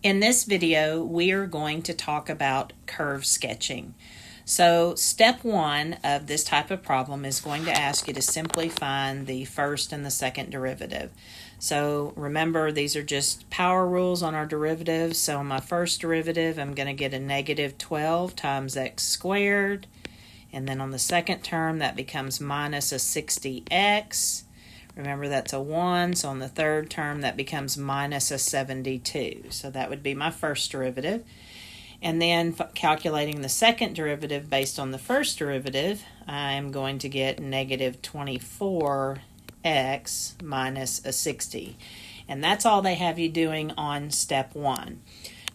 In this video, we are going to talk about curve sketching. So step one of this type of problem is going to ask you to simply find the first and the second derivative. So remember, these are just power rules on our derivatives. So on my first derivative, I'm going to get a negative 12 times x squared. And then on the second term, that becomes minus a 60x. Remember, that's a 1, so on the third term, that becomes minus a 72. So that would be my first derivative. And then calculating the second derivative based on the first derivative, I'm going to get negative 24x minus a 60. And that's all they have you doing on step one.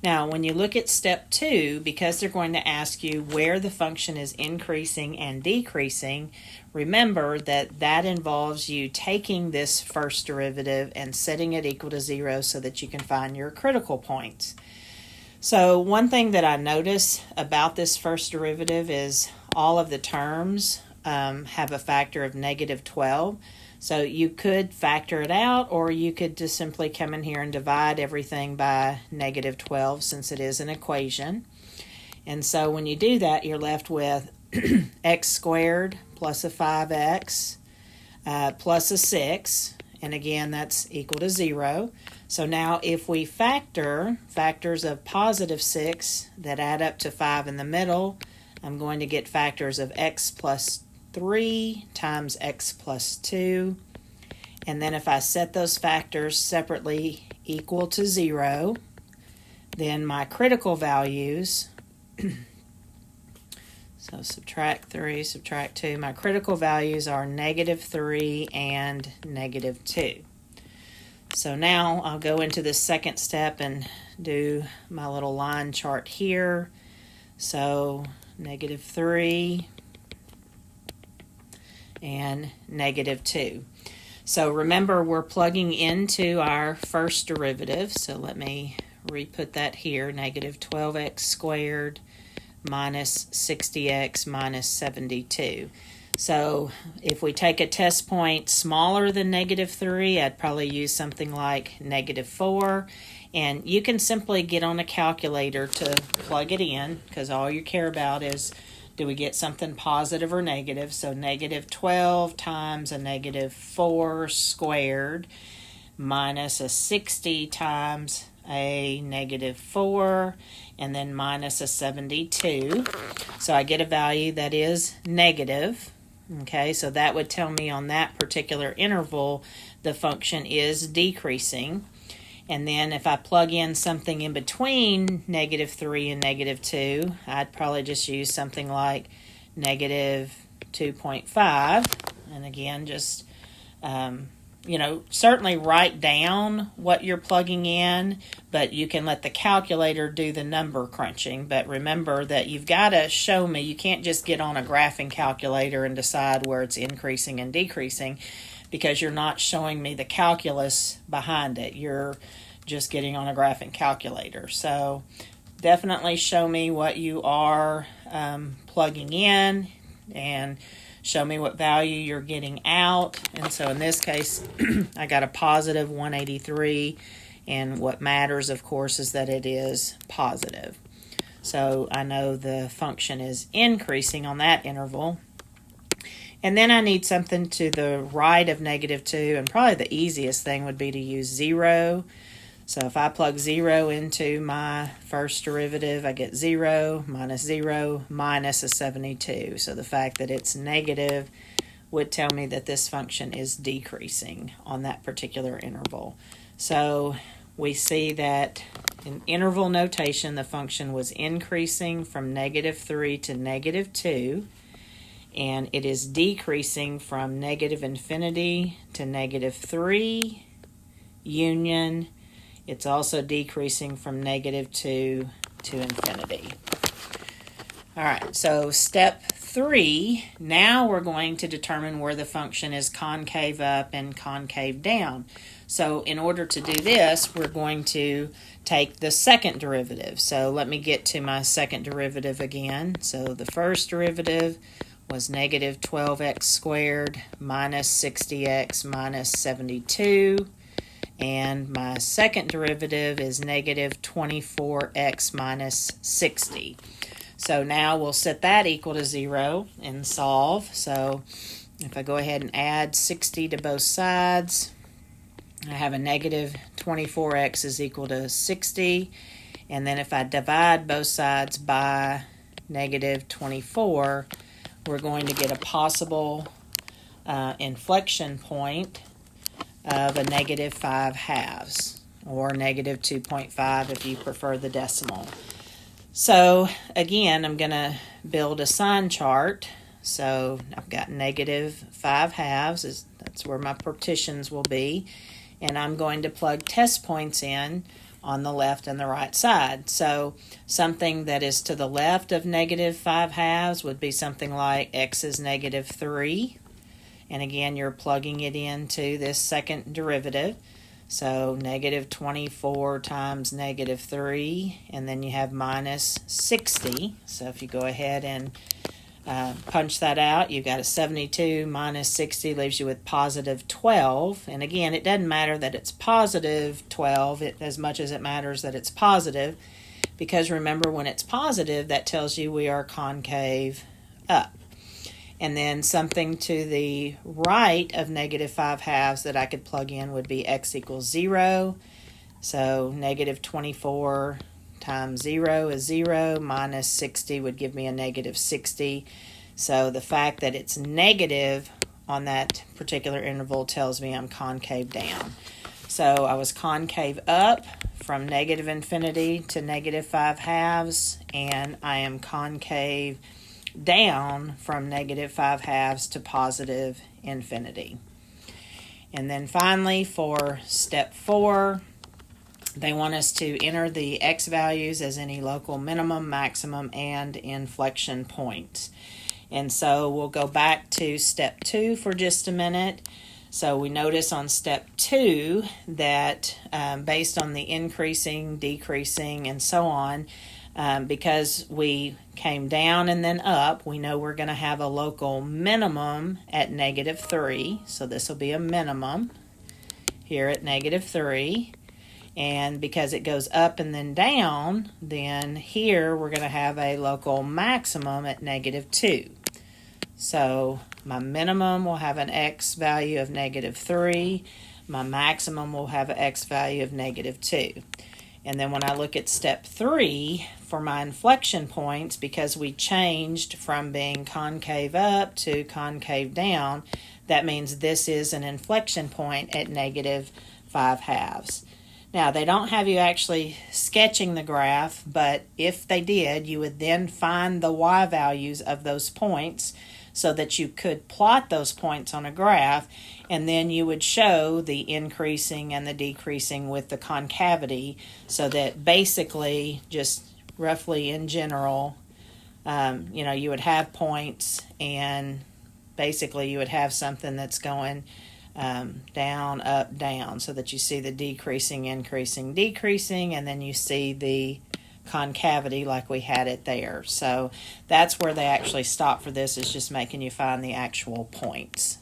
Now, when you look at step two, because they're going to ask you where the function is increasing and decreasing, remember that that involves you taking this first derivative and setting it equal to 0 so that you can find your critical points. So one thing that I notice about this first derivative is all of the terms have a factor of negative 12. So you could factor it out, or you could just simply come in here and divide everything by negative 12 since it is an equation. And so when you do that, you're left with x squared plus a 5x plus a 6. And again, that's equal to 0. So now if we factors of positive 6 that add up to 5 in the middle, I'm going to get factors of x plus 3 times x plus 2. And then if I set those factors separately equal to 0, then my critical values, so subtract 3, subtract 2, my critical values are negative 3 and negative 2. So now I'll go into the second step and do my little line chart here. So negative 3 and negative 2. So remember, we're plugging into our first derivative. So let me re-put that here. Negative 12x squared minus 60x minus 72. So if we take a test point smaller than negative 3, I'd probably use something like negative 4. And you can simply get on a calculator to plug it in, because all you care about is, do we get something positive or negative? So negative 12 times a negative 4 squared minus a 60 times a negative 4, and then minus a 72. So I get a value that is negative. Okay, so that would tell me on that particular interval the function is decreasing. And then if I plug in something in between negative 3 and negative 2, I'd probably just use something like negative 2.5. And again, just, certainly write down what you're plugging in, but you can let the calculator do the number crunching. But remember that you've got to show me. You can't just get on a graphing calculator and decide where it's increasing and decreasing, because you're not showing me the calculus behind it. You're just getting on a graphing calculator. So definitely show me what you are plugging in, and show me what value you're getting out. And so in this case, I got a positive 183, and what matters, of course, is that it is positive. So I know the function is increasing on that interval. And then I need something to the right of negative 2, and probably the easiest thing would be to use 0. So if I plug 0 into my first derivative, I get 0 minus a 72. So the fact that it's negative would tell me that this function is decreasing on that particular interval. So we see that in interval notation, the function was increasing from negative 3 to negative 2. And it is decreasing from negative infinity to negative 3, union. It's also decreasing from negative 2 to infinity. All right, so step 3, now we're going to determine where the function is concave up and concave down. So in order to do this, we're going to take the second derivative. So let me get to my second derivative again. So the first derivative was negative 12x squared minus 60x minus 72. and my second derivative is negative 24x minus 60. So now we'll set that equal to 0 and solve. So if I go ahead and add 60 to both sides, I have a negative 24x is equal to 60. And then if I divide both sides by negative 24, we're going to get a possible inflection point of a negative 5/2, or negative 2.5 if you prefer the decimal. So again, I'm going to build a sign chart. So I've got negative 5/2, that's where my partitions will be. And I'm going to plug test points in on the left and the right side. So something that is to the left of negative 5/2 would be something like x is negative 3. And again, you're plugging it into this second derivative. So negative 24 times negative 3, and then you have minus 60. So if you go ahead and punch that out, you've got a 72 minus 60 leaves you with positive 12. And again, it doesn't matter that it's positive 12 as much as it matters that it's positive, because remember, when it's positive, that tells you we are concave up. And then something to the right of negative 5/2 that I could plug in would be x equals 0. So negative 24 times 0 is 0, minus 60 would give me a negative 60. So the fact that it's negative on that particular interval tells me I'm concave down. So I was concave up from negative infinity to negative 5/2, and I am concave down from negative 5/2 to positive infinity. And then finally, for step 4, they want us to enter the x values as any local minimum, maximum, and inflection points. And so we'll go back to step 2 for just a minute. So we notice on step 2 that based on the increasing, decreasing, and so on, because we came down and then up, we know we're going to have a local minimum at negative 3. So this will be a minimum here at negative 3. And because it goes up and then down, then here we're going to have a local maximum at negative 2. So my minimum will have an x value of negative 3. My maximum will have an x value of negative 2. And then when I look at step 3 for my inflection points, because we changed from being concave up to concave down, that means this is an inflection point at negative 5/2. Now, they don't have you actually sketching the graph, but if they did, you would then find the y values of those points so that you could plot those points on a graph, and then you would show the increasing and the decreasing with the concavity, so that basically, just roughly in general, you would have points, and basically you would have something that's going down, up, down, so that you see the decreasing, increasing, decreasing, and then you see the concavity like we had it there. So that's where they actually stop for this, is just making you find the actual points.